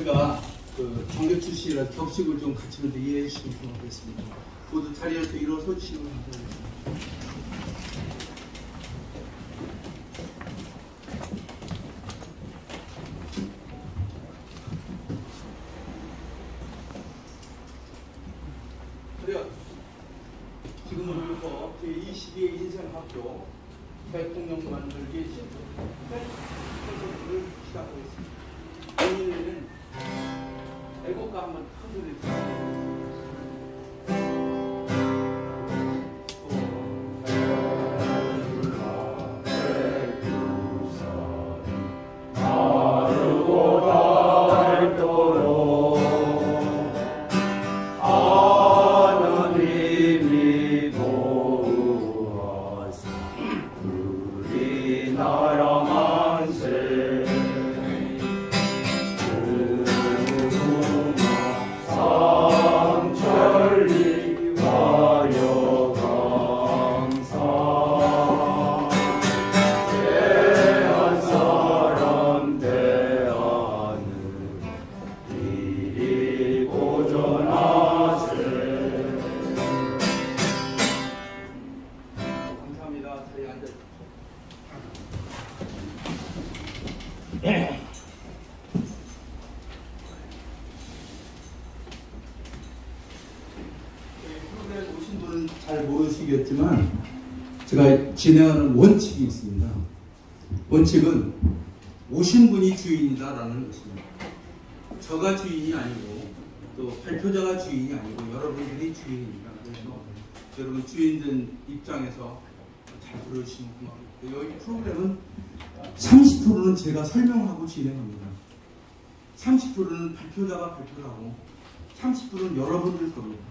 제가 그 정교 출신이라 격식을 좀 갖추는데 이해해 주시면 고맙겠습니다. 모두 자리에서 일어서 주시면 감사하겠습니다. 지금으로부터 제22회 인생학교 대통령 만들기 콘서트를 시작하겠습니다. 오늘은 애국가 한번 큰 소리 들어주세요. 잘 모르시겠지만 제가 진행하는 원칙이 있습니다. 원칙은 오신 분이 주인이다라는 것입니다. 저가 주인이 아니고 또 발표자가 주인이 아니고 여러분들이 주인입니다. 그래서 여러분 주인된 입장에서 잘 들어주시면 고맙습니다. 여기 프로그램은 30%는 제가 설명하고 진행합니다. 30%는 발표자가 발표를 하고 30%는 여러분들 겁니다.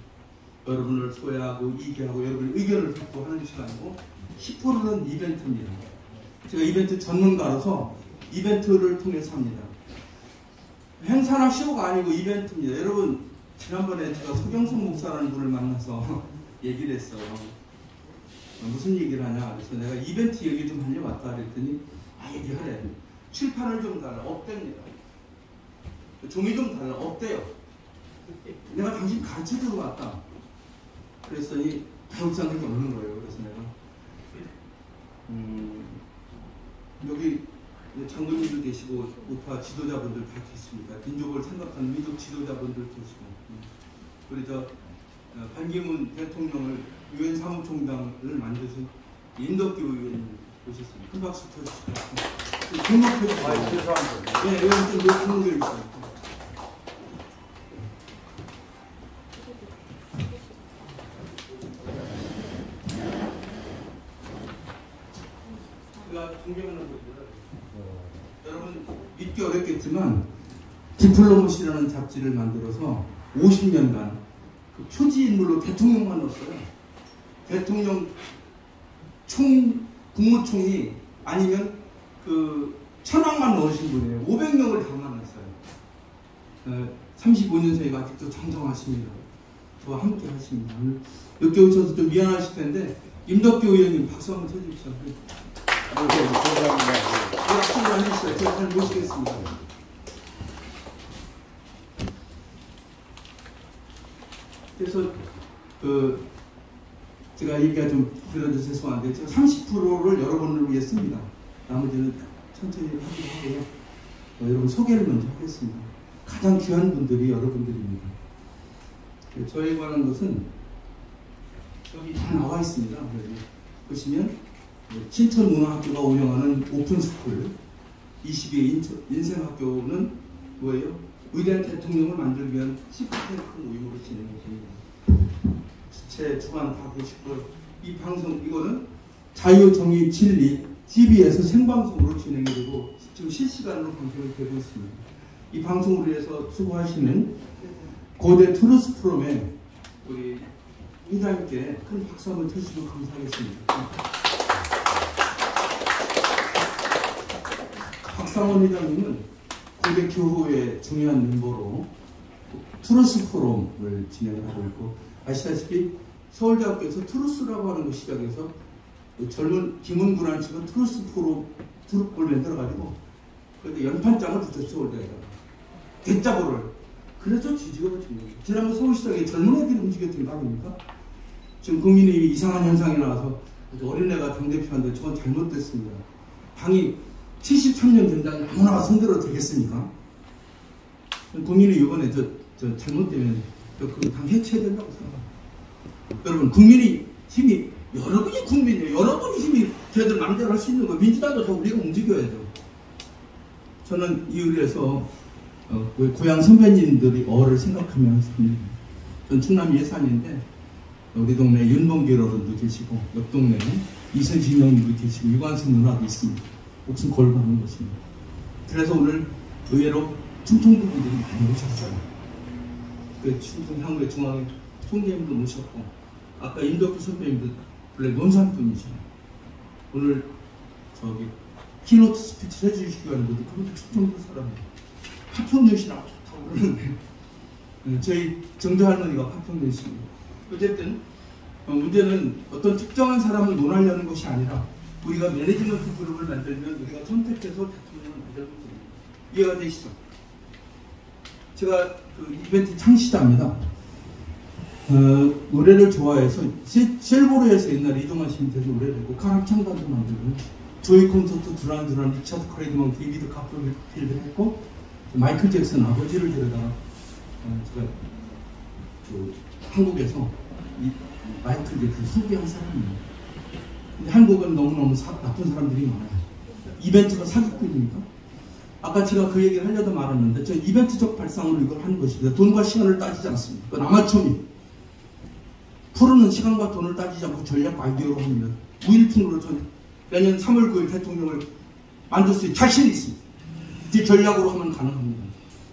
여러분을 소외하고 이기하고 여러분의 의견을 듣고 하는 것이 아니고 10%는 이벤트입니다. 제가 이벤트 전문가로서 이벤트를 통해서 합니다. 행사나 쇼가 아니고 이벤트입니다. 여러분 지난번에 제가 서경숙 목사라는 분을 만나서 얘기를 했어요. 무슨 얘기를 하냐 그래서 내가 이벤트 얘기 좀 하려 왔다 그랬더니 얘기하래. 칠판을 좀 달라. 없답니다. 종이 좀 달라. 없대요. 내가 당신 가르쳐주러 왔다. 그랬더니 배울 생각이 없는 거예요. 그래서 내가 여기 장로님도 계시고 우파 지도자분들 다 계십니다. 민족을 생각하는 민족 지도자분들 계시고 우리 반기문 대통령을 유엔 사무총장을 만드신 임덕기 의원님 오셨습니다. 큰 박수 쳐주시고 등록해 주세요. 네, 의원 좀 등록해 주세요. 존경하는 분들, 여러분 믿기 어렵겠지만 디플로머시라는 잡지를 만들어서 50년간 그 표지 인물로 대통령만 넣었어요. 대통령 국무총리 아니면 그 천황만 넣으신 분이에요. 500명을 다 만났어요. 35년생이가 아직도 장정하십니다. 저와 함께 하십니다. 늦게 오셔서 좀 미안하실 텐데 임덕기 의원님 박수 한번 쳐주십시오. 감사합니다. 제가 잘 모시겠습니다. 그래서 제가 얘기가 좀 길어져서 죄송한데 제가 30%를 여러분을 위해 씁니다. 나머지는 천천히 하기로 하고요. 여러분 소개를 먼저 하겠습니다. 가장 귀한 분들이 여러분들입니다. 저에 관한 것은 여기 다 나와 있습니다. 보시면 신천문화학교가 운영하는 오픈스쿨 22회 인생학교는 뭐예요? 위대한 대통령을 만들기 위한 시프트의 큰 모임으로 진행해 줍니다. 제 주관 다 보시고 이 방송 이거는 자유정의 진리 TV에서 생방송으로 진행이 되고 지금 실시간으로 방송이 되고 있습니다. 이 방송을 위해서 수고하시는 고대 트루스 프롬의 우리 회장님께 큰 박수 한번 쳐주시면 감사하겠습니다. 박상원 회장님은 고대 교후의 중요한 멤버로 트루스 포럼을 진행하고 있고 아시다시피 서울대학교에서 트루스라고 하는 거 시작해서 젊은 김은구라는 친구가 트루스 포럼 트루폴 만들어가지고 그런데 연판장을 붙였죠. 서울대에다가 대자보를. 그래서 뒤집어진 거예요. 지난번 서울시장에 젊은 애들이 움직였던 거 아닙니까? 지금 국민의힘이 이상한 현상이 나와서 어린애가 당대표한데 저건 잘못됐습니다. 당이 73년 된다니 아무나 손들어도 되겠습니까? 국민이 이번에 저 잘못되면 그 당 해체해야 된다고 생각합니다. 여러분, 국민의 힘이, 여러분이 국민이에요. 여러분이 힘이 저희들 마음대로 할 수 있는 거예요. 민주당도 다 우리가 움직여야죠. 저는 이 의리에서 고향 선배님들의 어를 생각하며 삽니다. 전 충남 예산인데 우리 동네 윤봉길 어른도 계시고 옆 동네에 이선진 형님도 계시고 유관순 누나도 있습니다. 목숨 걸고 하는 것입니다. 그래서 오늘 의외로 충청도 분들이 많이 오셨어요. 그 충청 향후의 중앙회 총재님도 모셨고 아까 임덕규 선배님도 원래 논산 분이죠. 오늘 저기 키노트 스피치를 해주시기 하는 분도 그분도 충청도 사람이에요. 파평여시라고 좋다고 그러는데 저희 정조 할머니가 파평여시입니다. 어쨌든 문제는 어떤 특정한 사람을 논하려는 것이 아니라 우리가 매니지먼트 그룹을 만들면 우리가 선택해서 대통령을 만들면 됩니다. 이해가 되시죠? 제가 그 이벤트 창시자입니다. 노래를 좋아해서 셀보르에서 옛날에 이동환 씨 밑에서 노래를 했고 가락창단도 만들고 조이 콘서트 두란두란 리차드 크레이드먼 데이비드 카프필드 했고 마이클 잭슨 아버지를 데려다가 제가 한국에서 이 마이클 잭슨 소개한 사람입니다. 근데 한국은 너무너무 나쁜 사람들이 많아요. 이벤트가 사기꾼입니까? 아까 제가 그 얘기를 하려다 말았는데 저 이벤트적 발상으로 이걸 하는 것입니다. 돈과 시간을 따지지 않습니다. 그건 아마추어입니다. 프로는 시간과 돈을 따지지 않고 전략과 아이디어로 합니다. 무일푼으로 저는 내년 3월 9일 대통령을 만들 수 있는 자신이 있습니다. 제 전략으로 하면 가능합니다.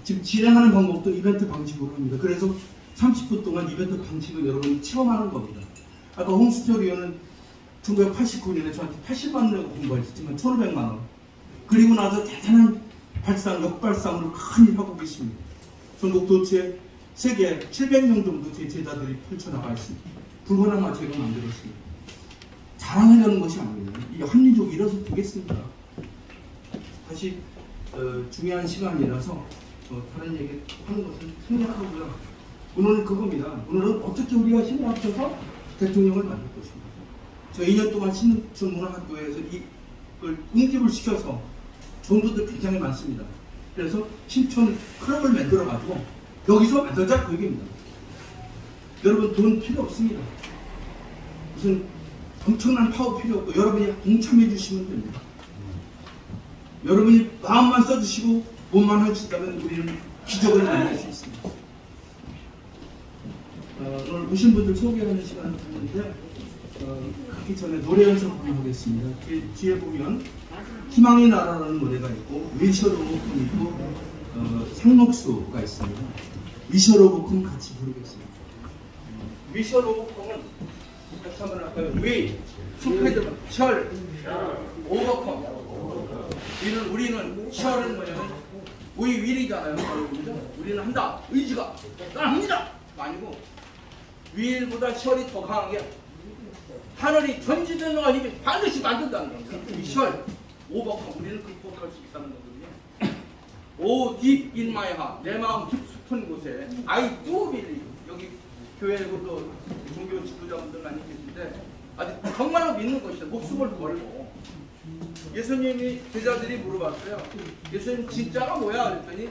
지금 진행하는 방법도 이벤트 방식으로 합니다. 그래서 30분 동안 이벤트 방식을 여러분이 체험하는 겁니다. 아까 홍수철 의원은 1989년에 저한테 80만 원 내고 공부했지만 1,500만 원. 그리고 나서 대단한 발상, 역발상으로 큰 일 하고 계십니다. 전국 도처에 세계 700명 정도 제 제자들이 펼쳐나가 있습니다. 불가능한 제가 만들었습니다. 자랑하려는 것이 아니에요. 이 합리적으로 일어서 보겠습니다. 다시 중요한 시간이라서 다른 얘기 하는 것은 생략하고요. 오늘은 그겁니다. 오늘은 어떻게 우리가 힘을 합쳐서 대통령을 만들 것입니다. 저 2년 동안 신촌문화학교에서 이걸 응집을 시켜서 정도들 굉장히 많습니다. 그래서 신촌 클럽을 만들어가지고 여기서 만들자 그 얘기입니다. 여러분 돈 필요 없습니다. 무슨 엄청난 파워 필요 없고 여러분이 동참해 주시면 됩니다. 여러분이 마음만 써주시고 몸만 하시다면 우리는 기적을 만들 수 있습니다. 오늘 오신 분들 소개하는 시간을 갖는데 가기 전에 노래 연습 한번 하겠습니다. 뒤에 보면 희망의 나라라는 노래가 있고 위셔 로보콘 있고 상록수가 있습니다. 위셔 로보콘 같이 부르겠습니다. 위셔 로보콘은 다시 한번 할까요? 위, 스피드, 셜, 오버컴. 우리는 셜은 뭐냐면 위 윌이잖아요. 우리는 한다. 의지가 난 합니다. 아니고 윌보다 셜이 더 강하게 하늘이 전지전능한 힘이 반드시 만든다는 겁니다. 이 셜, 오버컴. 우리는 극복할 수 있다는 거거든요. 오 deep in my heart. 내 마음 깊은 곳에 I do believe. 여기 교회에 또 종교 지도자분들 많이 계신데 아직 정말로 믿는 것이다. 목숨을 걸고 예수님이 제자들이 물어봤어요. 예수님 진짜가 뭐야? 그랬더니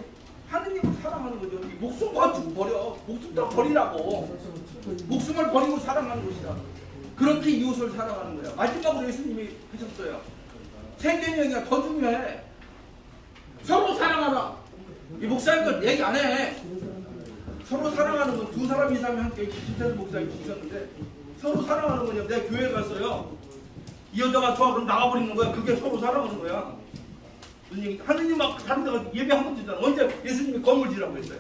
하느님을 사랑하는 거죠. 이 목숨 버려. 목숨 다 버리라고. 목숨을 버리고 사랑하는 것이다. 그렇게 이웃을 사랑하는 거야. 마지막으로 예수님이 하셨어요. 생명력이 더 중요해. 서로 사랑하라. 이 목사님들 얘기 안 해. 서로 사랑하는 건 두 사람 이상이 함께 김태수 목사님 주셨는데 서로 사랑하는 거냐. 내가 교회 갔어요. 이 여자가 좋아 그럼 나가버리는 거야. 그게 서로 사랑하는 거야. 하느님 막 다른 데가 예배 한 번 드잖아. 언제 예수님이 건물 지라고 했어요.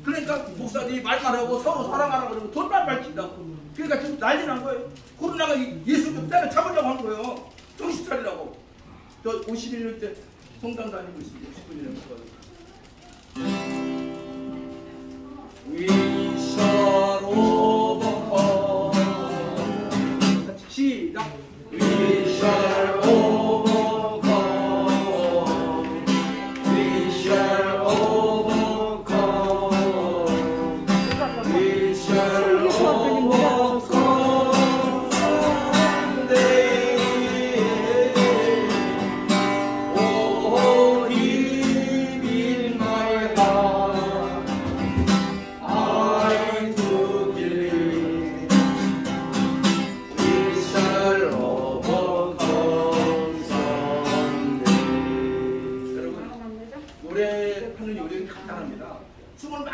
그러니까 목사님이 말만 하고 서로 사랑하라 그러고 돈만 밝힌다고. 그러니까 지금 난리 난 거예요. 코로나가 예수님 때려 잡으려고 한 거예요. 정신 차리라고. 저 51년째 성당 다니고 있습니다. 60분이라고. 위셔로 버퍼 시작. 위셔로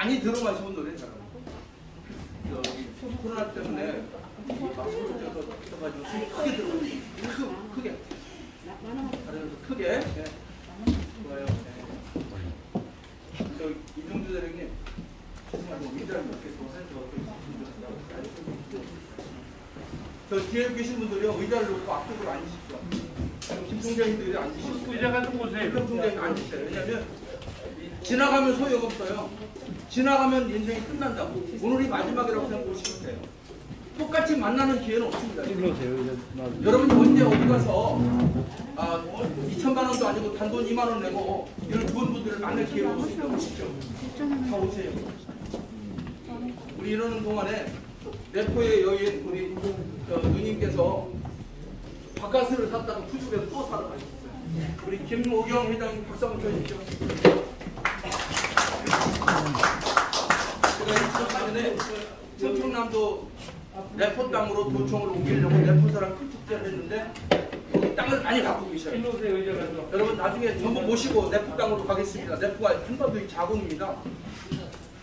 많이 들어마시면 노래 잘하고. 코로나 때문에 이 마스크를 껴가지고 숨이 크게 들어오고 크게 다른 크게. 네. 좋아요. 네. 저 이정주 대령님 죄송하고 의자를 몇 개 더 저 뒤에 계신 분들이요 의자를 놓고 앞쪽으로 앉으십시오. 김 총장님들이 앉으시고 의자가 좀 보세요. 김 총장님 앉으세요. 왜냐면 지나가면 소용없어요. 지나가면 인생이 끝난다고. 오늘이 마지막이라고 생각하시면 돼요. 똑같이 만나는 기회는 없습니다. 여러분이 언제 어디 가서 2천만 원도 아니고 단돈 2만 원 내고 이런 좋은 분들을 만날 기회가 없으니까 오십시오. 다 오세요. 우리 이러는 동안에 내포의 여인 우리 누님께서 바카스를 샀다가 푸주에서 또 사러 가셨어요. 우리 김오경 회장님 박수 한번 쳐주십시오. 제가 2004년에 청청남도 내포 땅으로 도청을 옮기려고 내포사랑 큰 축제를 했는데 여기 땅을 많이 갖고 계셔요. 여러분 나중에 전부 모시고 내포 땅으로 가겠습니다. 내포가 한반도의 자궁입니다.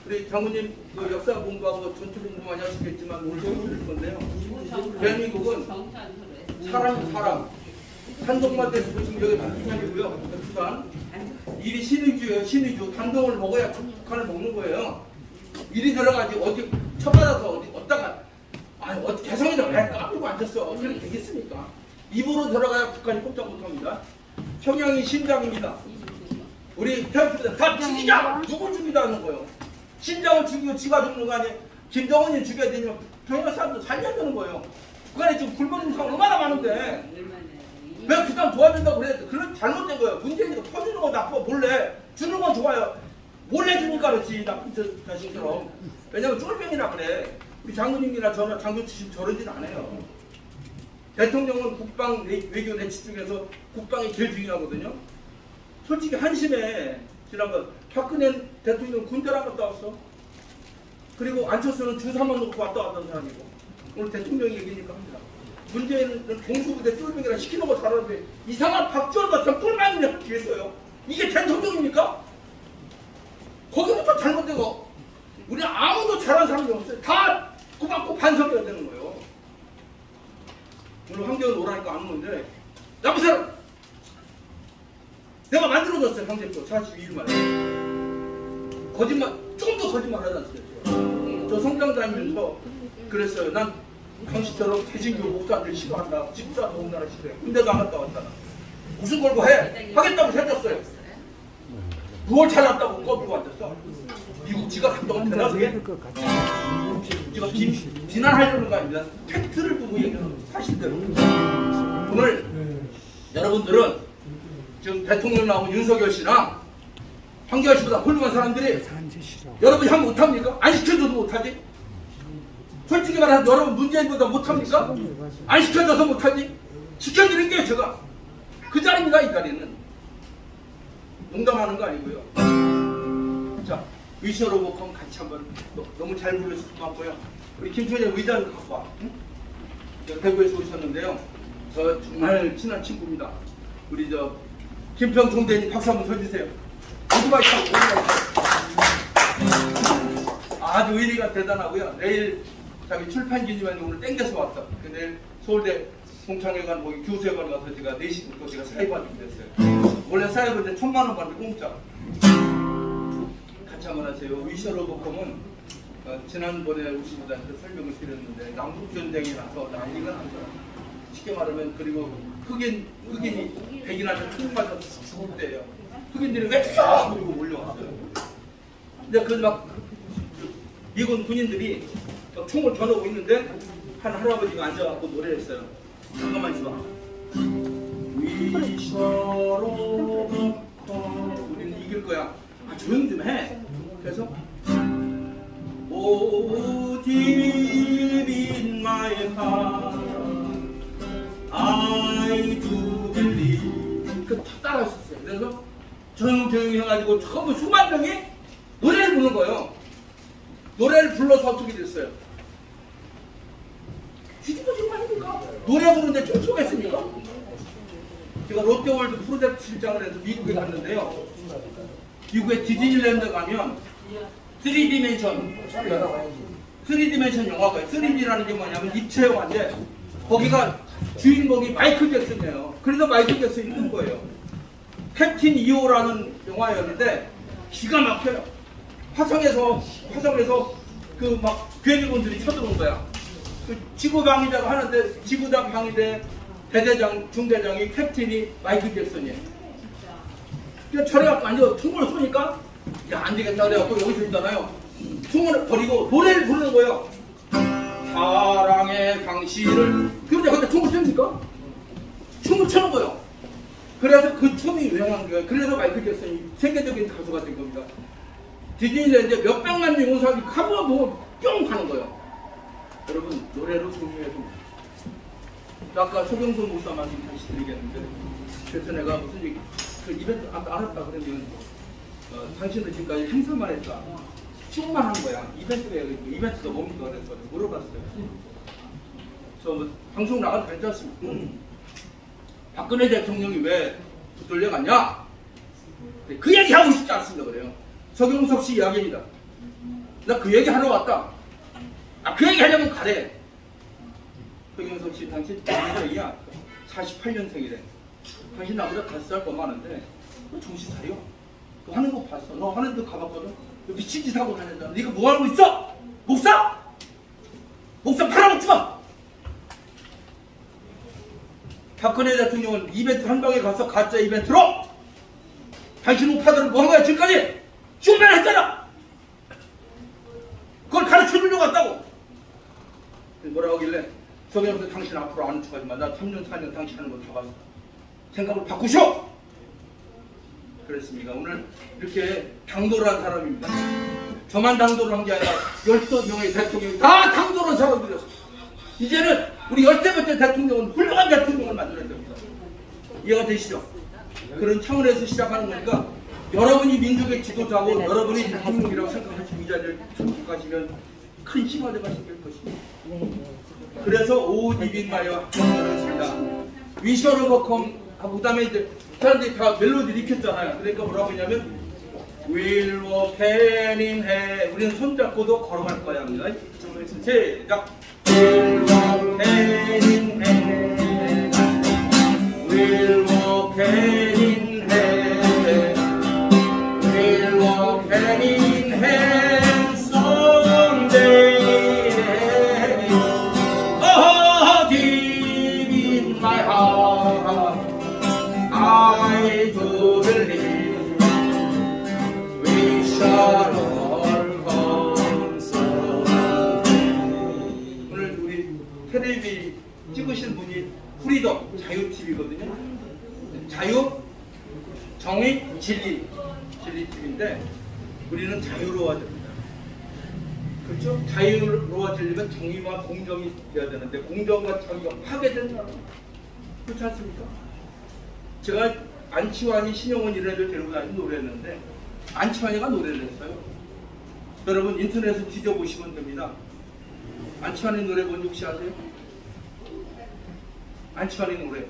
우리 장군님 그 역사 공부하고 전투 공부 많이 하시겠지만 오늘 처음 들을 건데요. 대한민국은 사람 단독마트에서 보시면 여기 북한이고요. 북한 일이 신의주예요. 신의주 단독을 먹어야 북한을 먹는 거예요. 일이 들어가지 어디 쳐받아서 어디다가 어떻게 개성이다 왜 까불고 앉았어 어떻게 되겠습니까? 입으로 들어가야 북한이 꼼짝 못합니다. 평양이 심장입니다. 우리 태평양 다 죽이자 누굴 죽이자 하는 거예요. 심장을 죽이고 지가 죽는 거 아니에요. 김정은이 죽여야 되냐면 평양 사람들 살려야 되는 거예요. 북한에 지금 굶어 있는 사람 얼마나 많은데 왜 그 사람 도와준다고 그래? 그런 잘못된 거예요. 문재인이가 터주는 거 나쁘고 몰래 주는 건 좋아요. 몰래 주니까 그렇지 나쁜 자식처럼. 왜냐면 쫄병이라 그래. 우리 장군님이나 저나 장군 출신 저러진 않아요. 대통령은 국방 외교 내치 중에서 국방이 제일 중요하거든요. 솔직히 한심해. 지난번 박근혜 대통령 군대를 안 갔다 왔어. 그리고 안철수는 주사만 놓고 왔다 갔던 사람이고 오늘 대통령이 얘기니까 합니다. 문재인은 공수부대 쫄병이라 시키는 거 잘하는데 이상한 박지원 같은 쫄망이냐 뒤에서요. 이게 대통령입니까? 거기부터 잘못되고 우리 아무도 잘하는 사람이 없어요. 다 꼬박꼬박 반성해야 되는 거예요. 오늘 황교안 오라니까 안 오는데 나쁜 사람 내가 만들어줬어요. 황제표 42일 만에 거짓말 조금 더 거짓말 하지 않습니까? 저 성당 다니면서 그랬어요. 난 당신처럼 대진교 목사들 싫어한다. 집사 더군다나 싫어해. 군대도 안 갔다 왔잖아. 무슨 걸고 해? 하겠다고 해줬어요. 9월 잘났다고 꺼부고 앉았어. 미국 지가 갔다 온 대낮에 지가 비난하려는 거 아닙니다. 팩트를 보고 얘기하는 사실대로. 오늘 여러분들은 지금 대통령 나온 윤석열 씨나 황교안 씨보다 훌륭한 사람들이 여러분이 하면 못합니까? 안 시켜줘도 못하지? 솔직히 말해서 여러분 문재인보다 못합니까? 안 시켜줘서 못하지? 시켜드린 게 제가 그 자리입니다. 이 자리는 농담하는 거 아니고요. 자, 위셔로 보고 같이 한번 너무 잘 부르셔서 고맙고요. 우리 김천재 의장을 갖고 와. 응? 대구에서 오셨는데요. 저 정말 친한 친구입니다. 우리 저 김평 대님 박수 한번 쳐주세요. 오토바이 타고 아주 의리가 대단하고요. 내일 자기 출판 기념회에 오늘 땡겨서 왔다. 내일 서울대 공창회관 거기 교수회관 가서 제가 4시부터 제가 사회 받기로 했어요. 원래 사회 받을 때 1,000만 원 받는데 공짜. 같이 한번 하세요. 위셔로 보컴은 지난번에 오신 분한테 설명을 드렸는데 남북전쟁이 나서 난리가 났어요. 쉽게 말하면 그리고 흑인이 백인한테 총 맞아서 죽을 때예요. 흑인들이 왜 죽여! 그리고 몰려왔어요. 근데 그 막 미군 군인들이 막 총을 겨누고 있는데 한 할아버지가 앉아갖고 노래를 했어요. 잠깐만 있어봐. 위셔로 보컴 우리는 이길 거야. 조용히 좀 해. 그래서 Oh deep in my heart I do believe 그 따라했었어요. 그래서 조용히 해가지고 전부 수만 명이 노래를 부르는 거예요. 노래를 불러서 어떻게 됐어요? 뒤집어진 거 아닙니까? 노래 부르는데 쫓아겠습니까? 제가 롯데월드 프로젝트 실장을 해서 미국에 갔는데요. 미국에 디즈니랜드 가면 3디멘션 3디멘션 영화고요. 3D라는 게 뭐냐면 입체 영화인데 거기가 주인공이 마이클 잭슨이에요. 그래서 마이클 잭슨이 뜬 거예요. 캡틴 2호라는 영화였는데 기가 막혀요. 화성에서 그 막 비행기군들이 쳐들어온 거야. 그 지구 방위대가 하는데 지구당 방위대 대대장 중대장이 캡틴이 마이클 잭슨이에요. 그러니까 저래갖고 앉아 총을 쏘니까 야 안 되겠다 그래갖고 여기서 있잖아요. 총을 버리고 노래를 부르는 거예요. 사랑의 당신을. 그런데 근데 총을 쏩니까? 춤을 추는 거예요. 그래서 그 춤이 유행한 거예요. 그래서 마이클 잭슨이 세계적인 가수가 된 겁니다. 디즈니랜드에 몇백만 명 용사들이 한번 보고 뿅 가는 거예요. 여러분 노래로 종료해도 아까 서경수 목사 말씀 다시 드리겠는데 그래서 내가 무슨 얘기 그 이벤트 아까 알았다 그러면 당신들 지금까지 행사만 했다 춤만 한 거야. 이벤트가 뭡니까? 그래서 물어봤어요. 저 방송 나가도 괜찮습니까? 박근혜 대통령이 왜 붙들려갔냐? 그 얘기 하고 싶지 않습니다. 그래요. 서경석 씨 이야기입니다. 나 그 얘기 하러 왔다. 그 얘기 하려면 가래. 서경석 씨 당신 나이야 48년생이래. 당신 나보다 5살 더 많은데 너 정신 차려. 너 하는 거 봤어. 너 하는 데 가봤거든. 너 미친 짓 하고 다녔잖아. 네가 뭐 하고 있어? 목사? 목사 팔아먹지 마. 박근혜 대통령은 이벤트 한 방에 가서 가짜 이벤트로 당신 우파들은 뭐 한 거야 지금까지? 쇼맨 했잖아. 그걸 가르쳐주려고 왔다고. 뭐라고 하길래 서경석 당신 앞으로 아는 척하지만 나 3년 4년 당신 하는 거 다 봤어. 생각을 바꾸쇼. 그랬습니다. 오늘 이렇게 당도를 한 사람입니다. 저만 당도를 한 게 아니라 12명의 대통령이 다 당도를 한 사람들이었어. 이제는 우리 13번째 대통령은 훌륭한 대통령을 만들어야 됩니다. 이해가 되시죠? 그런 차원에서 시작하는 거니까 여러분이 민족의 지도자고 여러분이 대통령이라고 생각하시고 이 자리를 참석하시면 큰 심화대가 생길 것입니다. 그래서 오디빈마이와 함께했습니다. 위셔 오버컴 하고 그다음에 이제 사람들이 다 멜로디를 익혔잖아요. 그러니까 뭐라고 했냐면 We'll walk hand in hand. 우리는 손잡고도 걸어갈 거야 합니다. 시작. We'll walk hand in hand. We'll walk hand in hand. We'll walk hand in hand someday. Oh, deep in my heart, I do believe. 오늘 우리 텔레비 찍으신 분이 프리덤 자유TV거든요. 자유, 정의, 진리TV인데 우리는 자유로워야 됩니다. 그렇죠? 자유로워지려면 정의와 공정이 돼야 되는데 공정과 정의가 파괴된다. 그렇지 않습니까? 제가 안치환이, 신영원 이런 애들 데리고 다니는 노래했는데 안치환이가 노래를 했어요. 여러분 인터넷에 뒤져보시면 됩니다. 안치환의 노래 뭔지 혹시 아세요? 안치환의 노래.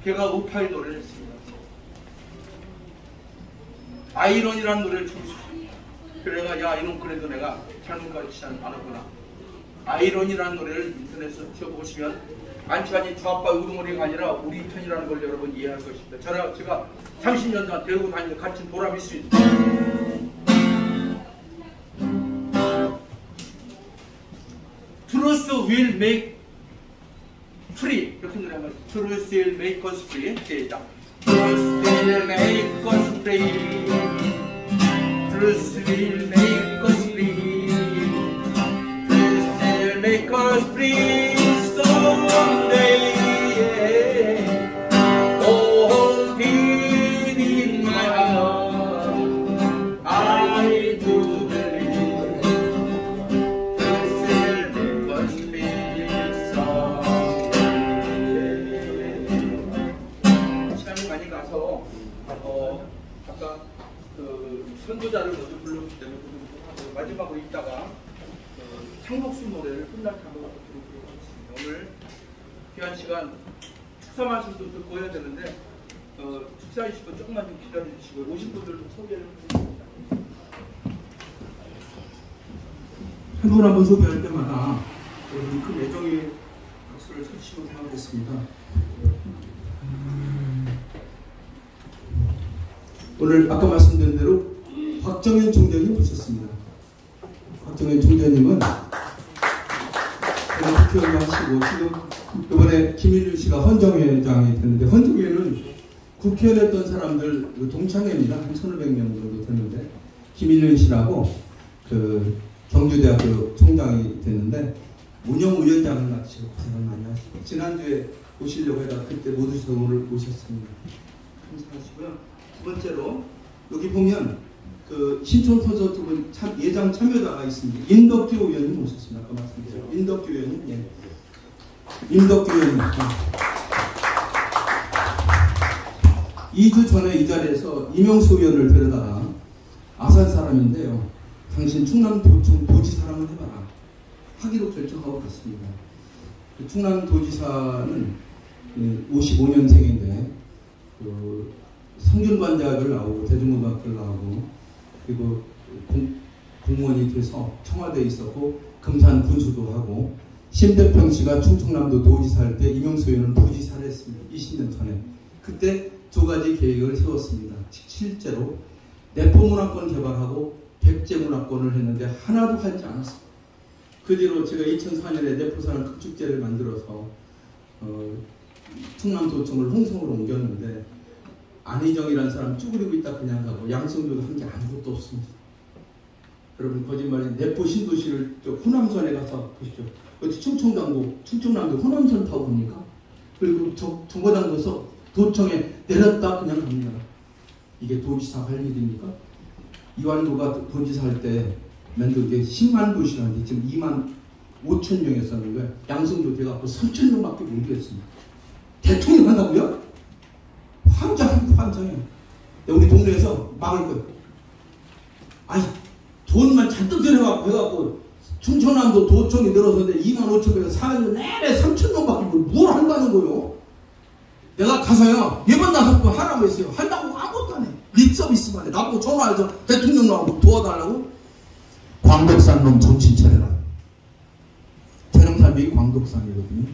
걔가 우파의 노래를 했습니다. 아이론이라는 노래를 춤추고 그래가 야 이놈 그래도 내가 잘못 가르치지 않았구나. 아이론이라는 노래를 인터넷에서 튀어보시면 안치환이 좌파 우두머리가 아니라 우리 편이라는 걸 여러분 이해할 것입니다. 제가 30년 동안 데리고 다니는 가르친 보람이 있습니다. Truth will make free. 이렇게 노래하면 Truth will make us free. 시작. Truth will make us free. Truth will make us free. Truth will make us free someday. Oh, deep in my heart, I do believe. Truth will make us free someday. 시간이 많이 가서 아까 그 선교자를 먼저 불렀기 때문에 마지막으로 있다가 상록수 노래를 끝날 때 한번 부르도록 하겠습니다. 오늘 귀한 시간 축사 말씀도 듣고 해야 되는데 축사이시고 조금만 좀 기다려주시고 오신 분들도 소개를 해드립니다. 한 분 한 분 소개할 때마다 여러분 그 애정의 박수를 쳐주시면 고맙겠습니다. 오늘 아까 말씀드린 대로 박정현 총장님 모셨습니다. 박정현 총장님은 국회의원 하시고 지금 이번에 김일윤 씨가 헌정회장이 됐는데, 헌정회는 국회의원 했던 사람들 동창회입니다. 한 1,500명 정도 됐는데, 김일윤 씨라고 그 경주대학교 총장이 됐는데 운영위원장을 맡으시고 고생을 많이 하시고, 지난주에 오시려고 해서 그때 못 오셔서 오늘 오셨습니다. 감사하시고요. 두 번째로 여기 보면 그 신촌 콘서트 예장 참여자가 있습니다. 임덕규 의원님 모셨습니다. 아까 말씀드렸죠. 임덕규 의원님, 예. 임덕규 의원님. 2주 전에 이 자리에서 이명수 의원을 데려다가 아산 사람인데요, 당신 충남도청 도지사 한번 해봐라 하기로 결정하고 갔습니다. 충남도지사는 55년생인데 그 성균관대학을 나오고 대중고등학교를 나오고 그리고 공무원이 돼서 청와대에 있었고 금산 군수도 하고, 심대평 씨가 충청남도 도지사 할 때 이명수 의원은 부지사를 했습니다. 20년 전에. 그때 두 가지 계획을 세웠습니다. 실제로 내포문화권 개발하고 백제문화권을 했는데 하나도 하지 않았습니다. 그 뒤로 제가 2004년에 내포사랑 극축제를 만들어서 충남도청을 홍성으로 옮겼는데, 안희정이라는 사람 쭈그리고 있다 그냥 가고 양성도도 한 게 아무것도 없습니다. 여러분 거짓말이, 내포 신도시를 호남선에 가서 보십시오. 어디 충청남도 호남선 타고 갑니까? 그리고 정거장도서 도청에 내렸다 그냥 갑니다. 이게 도지사 할 일입니까? 이완구가 도지사 할 때 맨들게 10만 도시라는데 지금 2만 5천 명이었었는데 양성도 돼갖고 3천 명밖에 못 되었습니다. 대통령 한다고요? 환장해요. 우리 동네에서 막을 거예요. 아니, 돈만 잔뜩 들여갖고 해갖고 충청남도 도청이 늘어서는데 2만 5천 명에서 4년 내내 3천 명밖에 뭘 한다는 거요? 내가 가서요, 예번 나설 거 하라고 했어요. 한다고 아무것도 안 해. 립서비스만 해. 나보고 전화해서 대통령 나오고 도와달라고? 광덕산 놈 정신 차려라. 태릉산이 광덕산이거든요.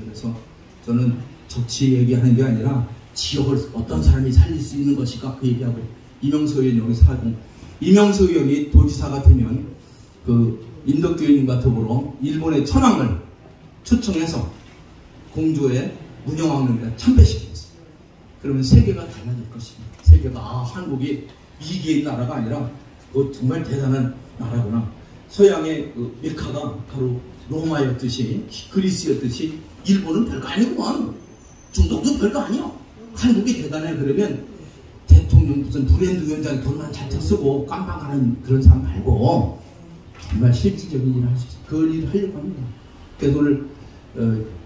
그래서 저는 정치 얘기하는 게 아니라 지역을 어떤 사람이 살릴 수 있는 것일까 그 얘기하고, 이명수 의원이 여기서 하고, 이명수 의원이 도지사가 되면 그 임덕규 의원님과 더불어 일본의 천황을 초청해서 공주에 문영왕릉에 참배시키겠습니다. 그러면 세계가 달라질 것입니다. 세계가 한국이 위기의 나라가 아니라 정말 대단한 나라구나. 서양의 그 메카가 바로 로마였듯이 그리스였듯이 일본은 별거 아니구만. 중국도 별거 아니야. 한국이 대단해. 그러면 대통령 무슨 브랜드 위원장이 돈만 잔뜩 쓰고 깜빡하는 그런 사람 말고 정말 실질적인 일을 할 수 있어요. 그 일을 하려고 합니다. 그래서 오늘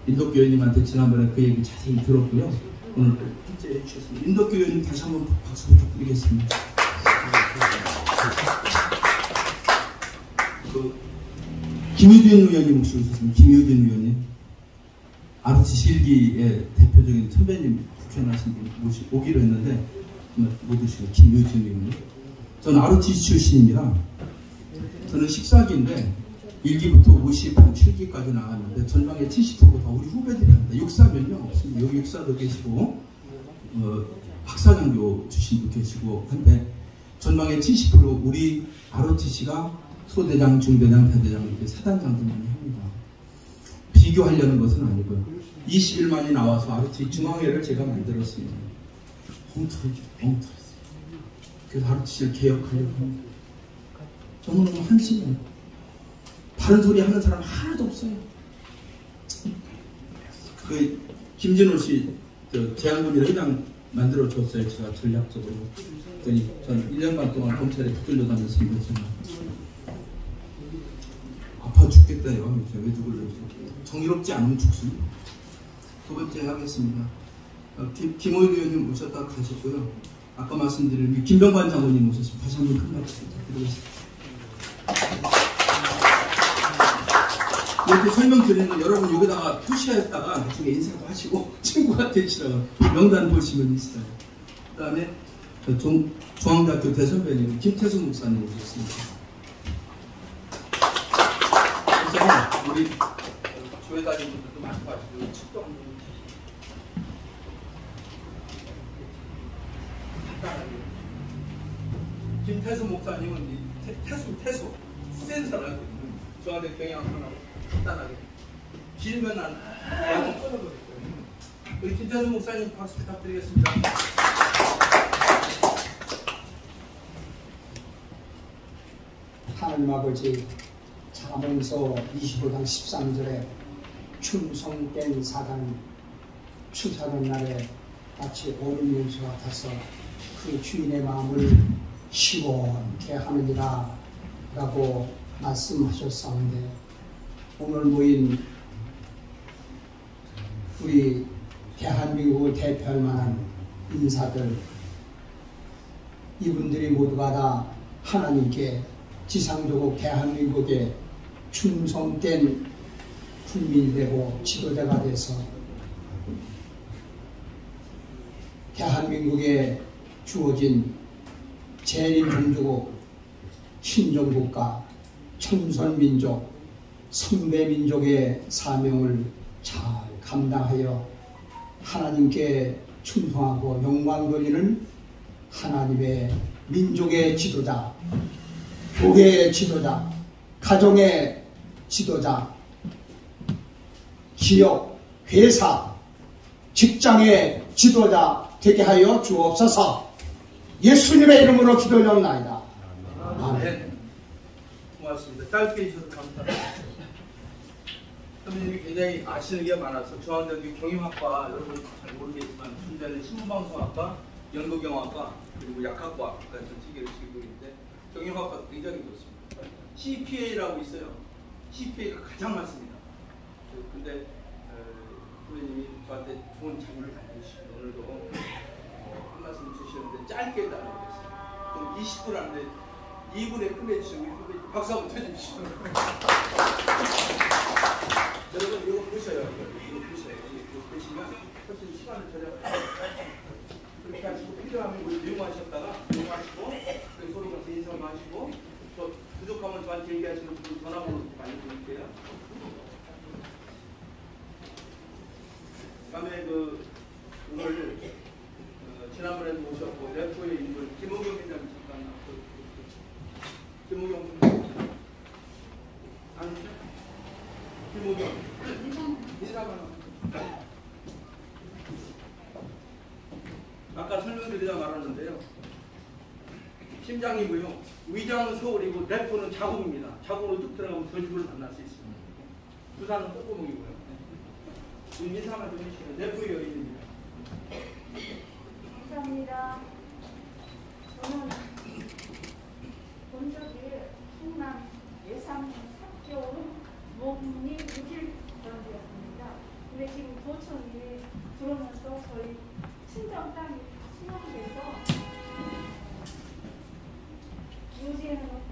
임덕규 의원님한테 지난번에 그 얘기 자세히 들었고요. 오늘 출제해 주셨습니다. 임덕규 의원님 다시 한번 박수 부탁드리겠습니다. 김유진 의원님 혹시 오셨습니까? 김유진 의원님. ROTC 일기의 대표적인 선배님 국회의원 분 오기로 했는데 못 오시고, 김유진 의원님. 저는 ROTC 출신입니다. 저는 14기인데 1기부터 57기까지 나갔는데 전방에 70%가 다 우리 후배들입니다. 육사 몇 명 없습니다. 여기 육사도 계시고 박사장교 출신도 계시고 한데 전방에 70% 우리 ROTC가 소대장, 중대장, 대대장 이렇게 사단장도 많이 합니다. 비교하려는 것은 아니고요. 21만이 나와서 ROTC 중앙회를 제가 만들었습니다. 엉터리죠. 그래서 ROTC를 개혁하려고 합니다. 너무너무 한심해요. 바른 소리 하는 사람 하나도 없어요. 그 김진호 씨 대한군일 회장 만들어줬어요. 제가 전략적으로. 그랬더니 저는 1년 반 동안 검찰에 붙들려 다녔습니다. 아파 죽겠다요. 왜 죽을래요? 정의롭지 않은 죽순. 두 번째 하겠습니다. 김호일 의원님 모셨다 가셨고요. 아까 말씀드린 김병관 장관님 모셨습니다. 다시 한번 큰 박수 부탁드리겠습니다. 이렇게 설명드리는 여러분 여기다가 표시했다가 나중에 인사도 하시고 친구가 되시라고 명단 보시면 있어요. 그 다음에 중앙대학교 대선배님 김태수 목사님 오셨습니다. 우리 교회 다니는 분들도 많고 하시고 축도 한번 김태수 목사님은 태수 센 사람이거든요. 저한테 경영 하나고 간단하게 길면 나한테 끊어버렸거든요. 우리 김태수 목사님 박수 부탁드리겠습니다. 하나님 아버지, 잠언서 25장 13절에 충성된 사단 추사는 날에 마치 오른 연수 같아서 그 주인의 마음을 시원케 하느니라 라고 말씀하셨사온데, 오늘 모인 우리 대한민국을 대표할 만한 인사들, 이분들이 모두가 다 하나님께 지상조국 대한민국에 충성된 국민이 되고 지도자가 돼서 대한민국에 주어진 재림종주국, 신종국가, 천선민족, 선배민족의 사명을 잘 감당하여 하나님께 충성하고 영광 돌리는 하나님의 민족의 지도자, 교회의 지도자, 가정의 지도자, 지역, 회사, 직장의 지도자 되게 하여 주옵소서. 예수님의 이름으로 기도드리옵나이다. 아멘. 고맙습니다. 짧게 해주셔서 감사합니다. 선생님이 굉장히 아시는 게 많아서 저한테 경영학과, 여러분 잘 모르겠지만 순전히 신문방송학과, 연구경영학과, 그리고 약학과가 전체계를 지고 있는데 경영학과 굉장히 좋습니다. CPA라고 있어요. CPA가 가장 많습니다. 근데 선생님이 저한테 좋은 자문을 알려주시고 오늘도 한 말씀 주시는데 짧게 나누겠습니다. 좀 20분 안에 2분에 끝내주시고 박수 한번 쳐주십시오. 여러분 이거 보셔요. 이거 보셔요. 이거 보시면 훨씬 시간을 절약해요. 그렇게 하시고 필요하면 우리 이용하셨다가 이용하시고 서로 가서 인사만 하시고 또 부족하면 저한테 얘기하시는 분 전화번호 많이 드릴게요. 다음에 오늘 지난번에도 오셨고 래퍼의 인물 김우경 회장님 잠깐 김우경 아니죠? 김우경 인사만 아까 설명드리다 말았는데요. 심장이고요. 위장은 서울이고 래퍼는 자궁입니다. 자궁으로 뚝 들어가면 저주를 만날 수 있습니다. 부산은 콧구멍이고요. 인사만 좀 해주시면 래퍼의 여인입니다. 감사합니다. 저는 본 적이 충남 예산 3개월 목리 6일 정도였습니다. 근데 지금 도청이 들어오면서 저희 친정 땅이 수용돼서 유지해놓고